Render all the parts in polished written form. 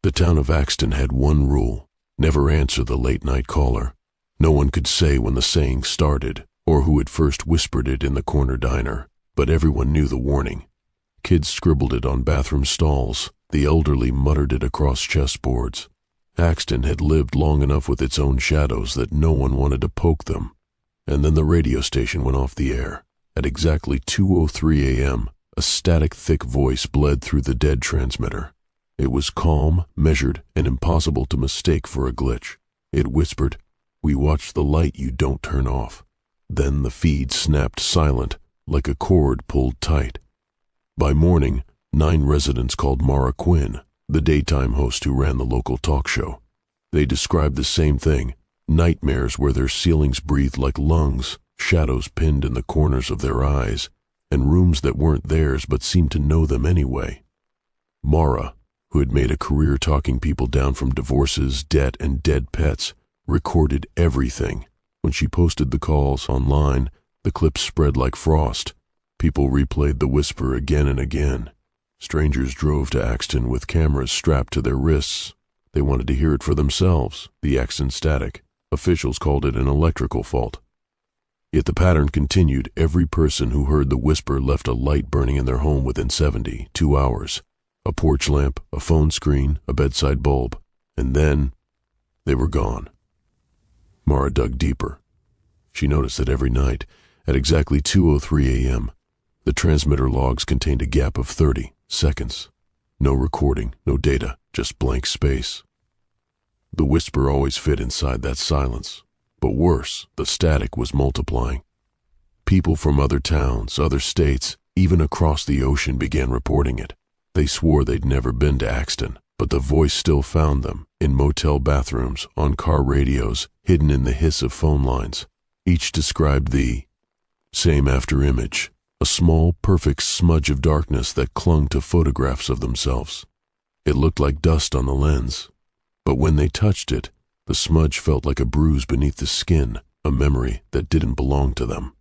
The town of Axton had one rule: never answer the late-night caller. No one could say when the saying started, or who had first whispered it in the corner diner, but everyone knew the warning. Kids scribbled it on bathroom stalls, the elderly muttered it across chessboards. Axton had lived long enough with its own shadows that no one wanted to poke them. And then the radio station went off the air. At exactly 2:03 a.m., a static, thick voice bled through the dead transmitter. It was calm, measured, and impossible to mistake for a glitch. It whispered, "We watch the light you don't turn off." Then the feed snapped silent, like a cord pulled tight. By morning, 9 residents called Mara Quinn, the daytime host who ran the local talk show. They described the same thing: nightmares where their ceilings breathed like lungs, shadows pinned in the corners of their eyes, and rooms that weren't theirs but seemed to know them anyway. Mara, who had made a career talking people down from divorces, debt, and dead pets, recorded everything. When she posted the calls online, the clips spread like frost. People replayed the whisper again and again. Strangers drove to Axton with cameras strapped to their wrists. They wanted to hear it for themselves, the Axton static. Officials called it an electrical fault. Yet the pattern continued. Every person who heard the whisper left a light burning in their home within 72 hours. A porch lamp, a phone screen, a bedside bulb, and then they were gone. Mara dug deeper. She noticed that every night, at exactly 2:03 a.m., the transmitter logs contained a gap of 30 seconds. No recording, no data, just blank space. The whisper always fit inside that silence. But worse, the static was multiplying. People from other towns, other states, even across the ocean began reporting it. They swore they'd never been to Axton, but the voice still found them, in motel bathrooms, on car radios, hidden in the hiss of phone lines. Each described the same after-image, a small, perfect smudge of darkness that clung to photographs of themselves. It looked like dust on the lens, but when they touched it, the smudge felt like a bruise beneath the skin, a memory that didn't belong to them.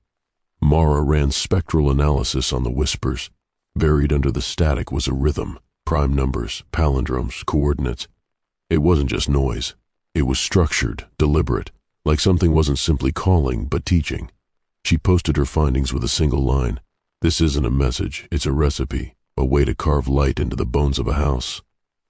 Mara ran spectral analysis on the whispers. Buried under the static was a rhythm, prime numbers, palindromes, coordinates. It wasn't just noise. It was structured, deliberate, like something wasn't simply calling but teaching. She posted her findings with a single line: "This isn't a message, it's a recipe, a way to carve light into the bones of a house."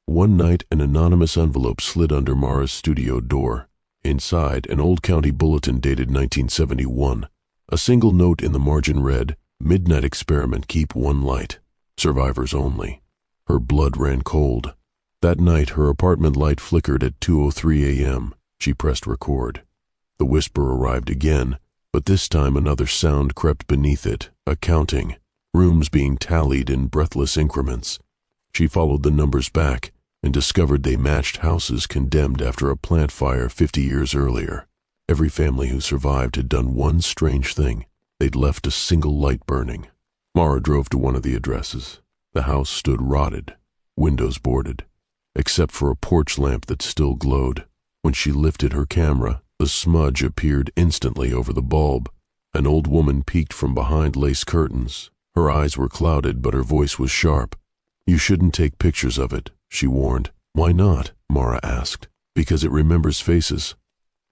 One night, an anonymous envelope slid under Mara's studio door. Inside, an old county bulletin dated 1971. A single note in the margin read, "Midnight experiment, keep one light. Survivors only." Her blood ran cold. That night, her apartment light flickered at 2:03 a.m. She pressed record. The whisper arrived again, but this time another sound crept beneath it, a counting, rooms being tallied in breathless increments. She followed the numbers back and discovered they matched houses condemned after a plant fire 50 years earlier. Every family who survived had done one strange thing. They'd left a single light burning. Mara drove to one of the addresses. The house stood rotted, windows boarded, except for a porch lamp that still glowed. When she lifted her camera, the smudge appeared instantly over the bulb. An old woman peeked from behind lace curtains. Her eyes were clouded, but her voice was sharp. "You shouldn't take pictures of it," she warned. "Why not?" Mara asked. "Because it remembers faces."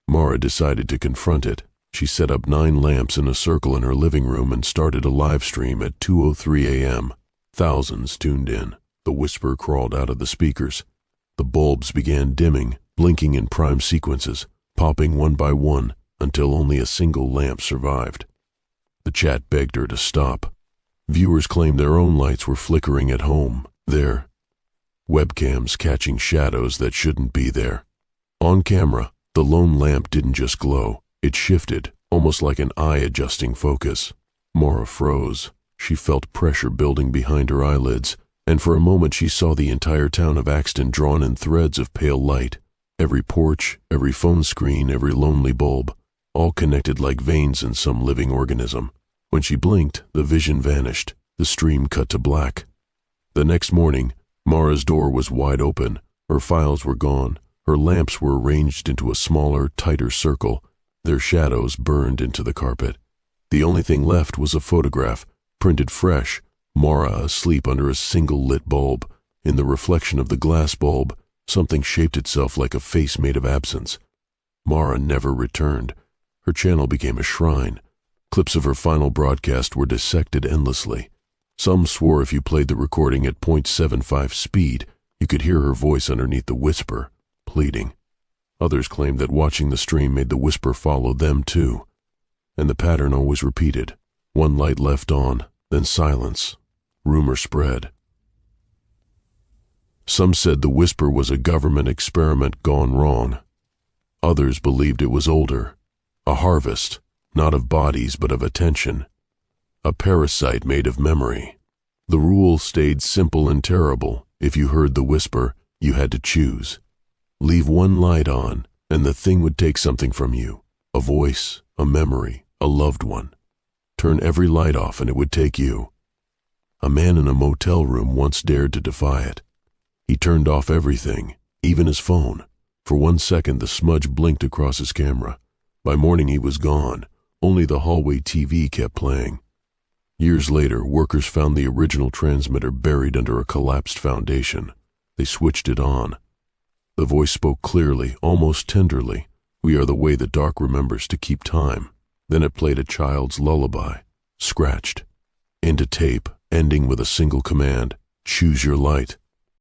Mara decided to confront it. She set up 9 lamps in a circle in her living room and started a live stream at 2:03 a.m. Thousands tuned in. The whisper crawled out of the speakers. The bulbs began dimming, blinking in prime sequences, popping one by one until only a single lamp survived. The chat begged her to stop. Viewers claimed their own lights were flickering at home, their webcams catching shadows that shouldn't be there. On camera, the lone lamp didn't just glow, it shifted, almost like an eye adjusting focus. Mara froze. She felt pressure building behind her eyelids, and for a moment she saw the entire town of Axton drawn in threads of pale light. Every porch, every phone screen, every lonely bulb, all connected like veins in some living organism. When she blinked, the vision vanished. The stream cut to black. The next morning, Mara's door was wide open. Her files were gone. Her lamps were arranged into a smaller, tighter circle. Their shadows burned into the carpet. The only thing left was a photograph, printed fresh, Mara asleep under a single lit bulb. In the reflection of the glass bulb, Something shaped itself like a face made of absence. Mara never returned. Her channel became a shrine. Clips of her final broadcast were dissected endlessly. Some swore if you played the recording at .75 speed, you could hear her voice underneath the whisper, pleading. Others claimed that watching the stream made the whisper follow them too. And the pattern always repeated. One light left on, then silence. Rumor spread. Some said the whisper was a government experiment gone wrong. Others believed it was older. A harvest, not of bodies but of attention. A parasite made of memory. The rule stayed simple and terrible. If you heard the whisper, you had to choose. Leave one light on, and the thing would take something from you. A voice, a memory, a loved one. Turn every light off and it would take you. A man in a motel room once dared to defy it. He turned off everything, even his phone. For 1 second the smudge blinked across his camera. By morning he was gone. Only the hallway TV kept playing. Years later, workers found the original transmitter buried under a collapsed foundation. They switched it on. The voice spoke clearly, almost tenderly. We are the way the dark remembers to keep time. Then it played a child's lullaby, scratched, into tape, ending with a single command: choose your light.